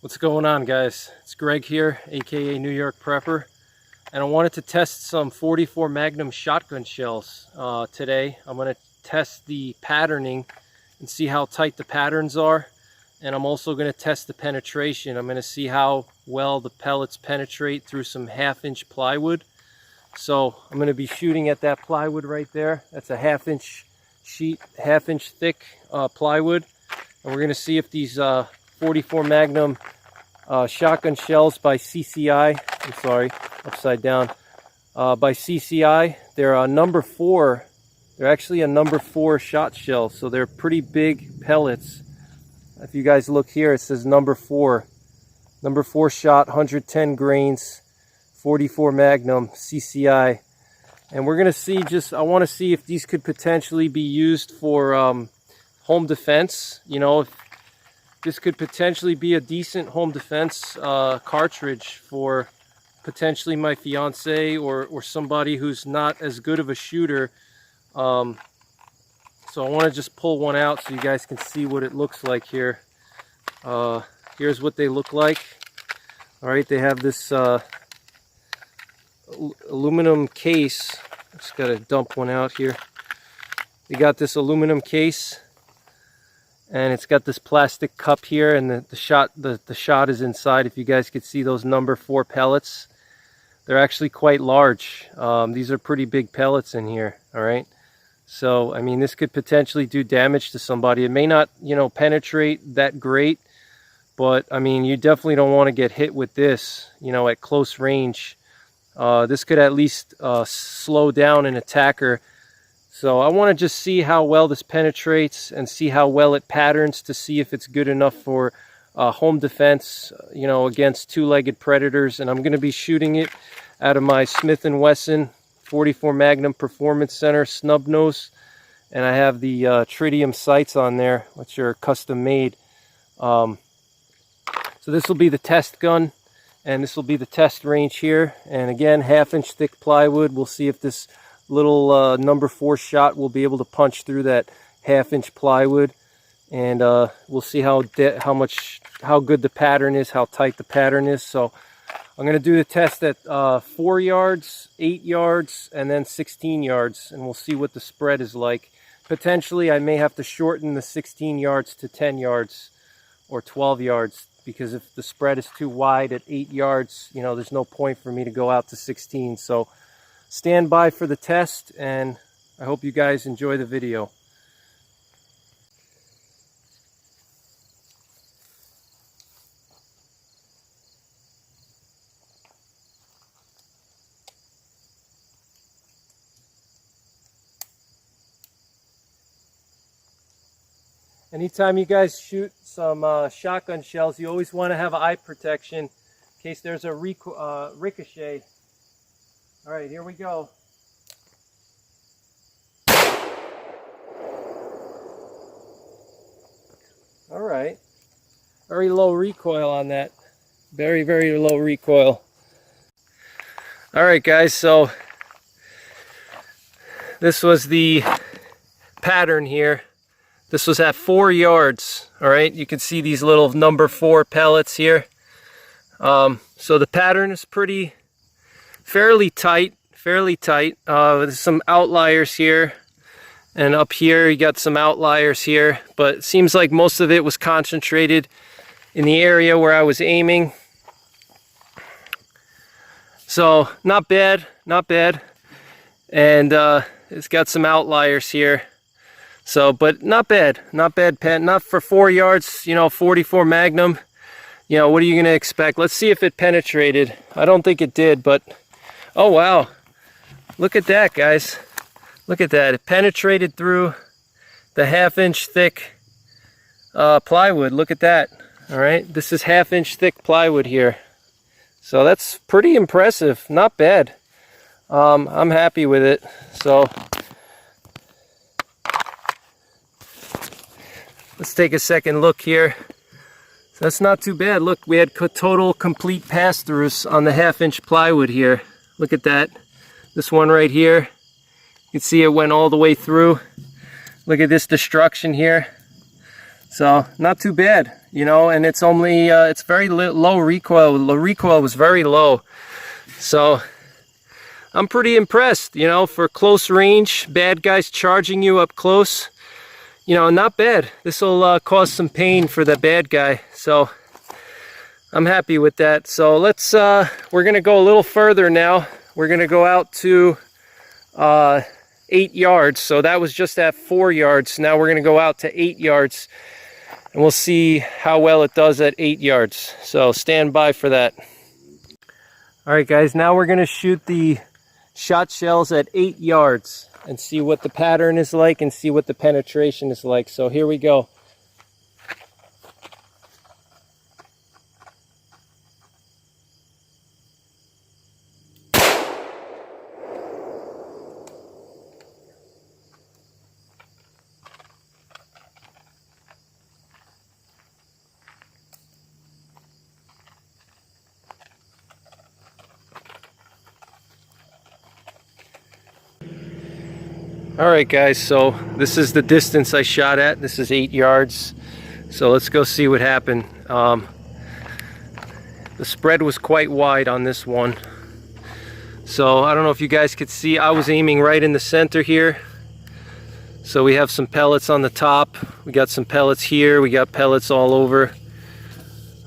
What's going on, guys? It's Greg here, aka New York Prepper, and I wanted to test some 44 Magnum shotgun shells today. I'm going to test the patterning and see how tight the patterns are, and I'm also going to test the penetration. I'm going to see how well the pellets penetrate through some 1/2-inch plywood. So I'm going to be shooting at that plywood right there. That's a 1/2-inch sheet, 1/2-inch thick plywood, and we're going to see if these 44 Magnum shotgun shells by CCI, I'm sorry, upside down, by CCI, they're a number 4. They're actually a number 4 shot shell, so they're pretty big pellets. If you guys look here, it says number 4 shot, 110 grains, 44 Magnum CCI. And we're gonna see, I want to see if these could potentially be used for home defense. You know, if this could potentially be a decent home defense cartridge for potentially my fiance or somebody who's not as good of a shooter. So I want to just pull one out so you guys can see what it looks like here. Here's what they look like. All right, they have this aluminum case. Just got to dump one out here. They got this aluminum case, and it's got this plastic cup here, and the shot is inside. If you guys could see those number 4 pellets, they're actually quite large. These are pretty big pellets in here. All right, so I mean, this could potentially do damage to somebody. It may not, you know, penetrate that great, but I mean, you definitely don't want to get hit with this, you know, at close range. This could at least slow down an attacker. So I want to just see how well this penetrates and see how well it patterns to see if it's good enough for home defense, you know, against two-legged predators. And I'm going to be shooting it out of my Smith & Wesson 44 Magnum Performance Center snub nose. And I have the tritium sights on there, which are custom made. So this will be the test gun, and this will be the test range here. And again, 1/2-inch thick plywood. We'll see if this little number 4 shot will be able to punch through that 1/2-inch plywood, and we'll see how good the pattern is, how tight the pattern is. So I'm going to do the test at 4 yards, 8 yards, and then 16 yards, and we'll see what the spread is like. Potentially I may have to shorten the 16 yards to 10 yards or 12 yards, because if the spread is too wide at 8 yards, you know, there's no point for me to go out to 16. So stand by for the test, and I hope you guys enjoy the video. Anytime you guys shoot some shotgun shells, you always want to have eye protection in case there's a ricochet. All right, here we go. All right, very low recoil on that. Very, very low recoil. All right, guys, so this was the pattern here. This was at 4 yards. All right, you can see these little number 4 pellets here. So the pattern is fairly tight. There's some outliers here, and up here you got some outliers here, but it seems like most of it was concentrated in the area where I was aiming. So not bad, and it's got some outliers here. So, but not bad, not for 4 yards, you know, 44 Magnum. You know, what are you going to expect? Let's see if it penetrated. I don't think it did, but oh wow. Look at that, guys. Look at that. It penetrated through the 1/2-inch thick plywood. Look at that. All right. This is 1/2-inch thick plywood here. So that's pretty impressive. Not bad. I'm happy with it. So let's take a second look here. So that's not too bad. Look, we had total complete pass-throughs on the 1/2-inch plywood here. Look at that. This one right here, you can see it went all the way through. Look at this destruction here. So not too bad, you know, and it's only, it's very low recoil. The recoil was very low. So I'm pretty impressed, you know, for close range, bad guys charging you up close, you know, not bad. This will cause some pain for the bad guy. So I'm happy with that. So let's, we're going to go a little further now. We're going to go out to 8 yards. So that was just at 4 yards. Now we're going to go out to 8 yards. And we'll see how well it does at 8 yards. So stand by for that. Alright guys, now we're going to shoot the shot shells at 8 yards and see what the pattern is like and see what the penetration is like. So here we go. Alright guys, so this is the distance I shot at. This is 8 yards. So let's go see what happened. The spread was quite wide on this one. So I don't know if you guys could see, I was aiming right in the center here. So we have some pellets on the top. We got some pellets here. We got pellets all over.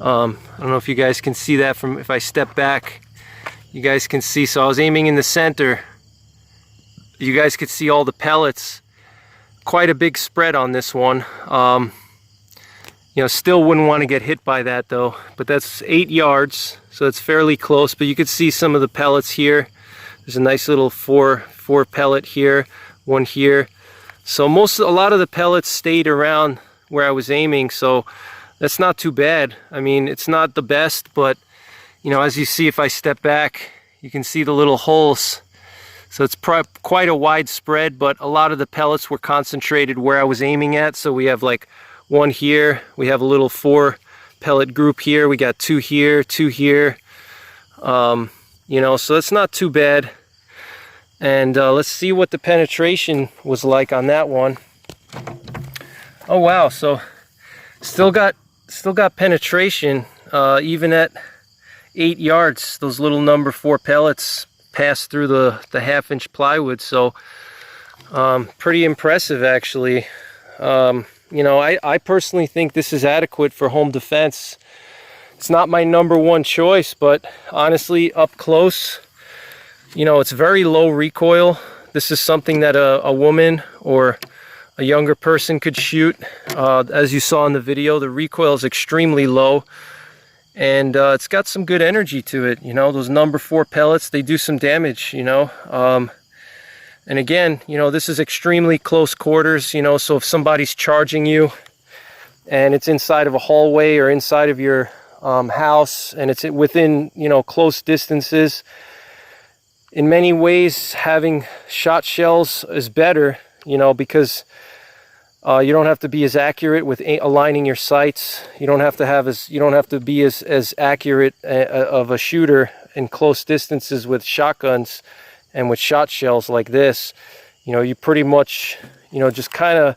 I don't know if you guys can see that from, if I step back, you guys can see. So I was aiming in the center. You guys could see all the pellets. Quite a big spread on this one. You know, still wouldn't want to get hit by that though. But that's 8 yards, so it's fairly close. But you could see some of the pellets here. There's a nice little four pellet here, one here. So a lot of the pellets stayed around where I was aiming. So that's not too bad. I mean, it's not the best, but you know, as you see, if I step back, you can see the little holes. So it's quite a wide spread, but a lot of the pellets were concentrated where I was aiming at. So we have like one here, we have a little 4 pellet group here, we got 2 here, 2 here. You know, so it's not too bad. And let's see what the penetration was like on that one. Oh wow, so still got penetration even at 8 yards. Those little number 4 pellets passed through the 1/2-inch plywood. So pretty impressive actually. You know, I personally think this is adequate for home defense. It's not my #1 choice, but honestly, up close, you know, it's very low recoil. This is something that a woman or a younger person could shoot. As you saw in the video, the recoil is extremely low. And it's got some good energy to it, you know. Those #4 pellets, they do some damage, you know. And again, you know, this is extremely close quarters, you know, so if somebody's charging you and it's inside of a hallway or inside of your house and it's within, you know, close distances, in many ways having shot shells is better, you know, because you don't have to be as accurate with aligning your sights. You don't have to be as accurate of a shooter in close distances with shotguns and with shot shells like this. You know, you pretty much, you know, just kind of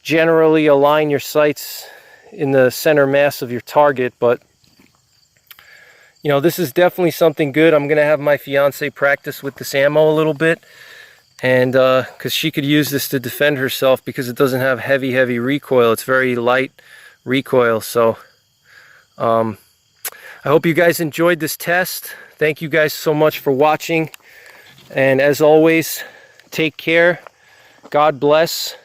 generally align your sights in the center mass of your target. But you know, this is definitely something good. I'm gonna have my fiance practice with this ammo a little bit. And because she could use this to defend herself because it doesn't have heavy recoil. It's very light recoil. So I hope you guys enjoyed this test. Thank you guys so much for watching. And as always, take care, God bless,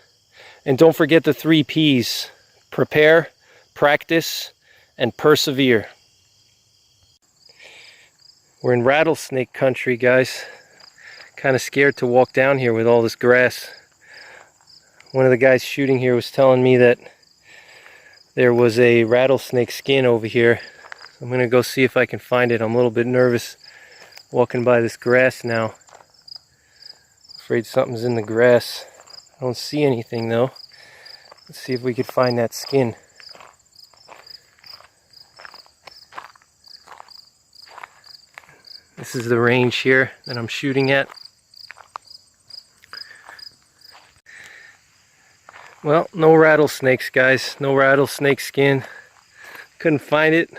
and don't forget the 3 Ps: prepare, practice, and persevere. We're in rattlesnake country, guys. Kind of scared to walk down here with all this grass. One of the guys shooting here was telling me that there was a rattlesnake skin over here. I'm gonna go see if I can find it. I'm a little bit nervous walking by this grass now. Afraid something's in the grass. I don't see anything though. Let's see if we could find that skin. This is the range here that I'm shooting at. Well, no rattlesnakes, guys. No rattlesnake skin. Couldn't find it.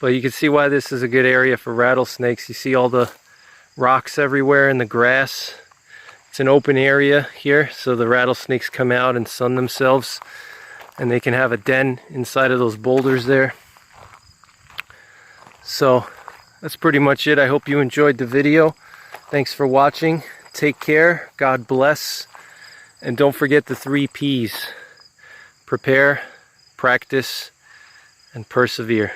But you can see why this is a good area for rattlesnakes. You see all the rocks everywhere in the grass. It's an open area here, so the rattlesnakes come out and sun themselves, and they can have a den inside of those boulders there. So that's pretty much it. I hope you enjoyed the video. Thanks for watching. Take care. God bless. And don't forget the 3 P's. Prepare, practice, and persevere.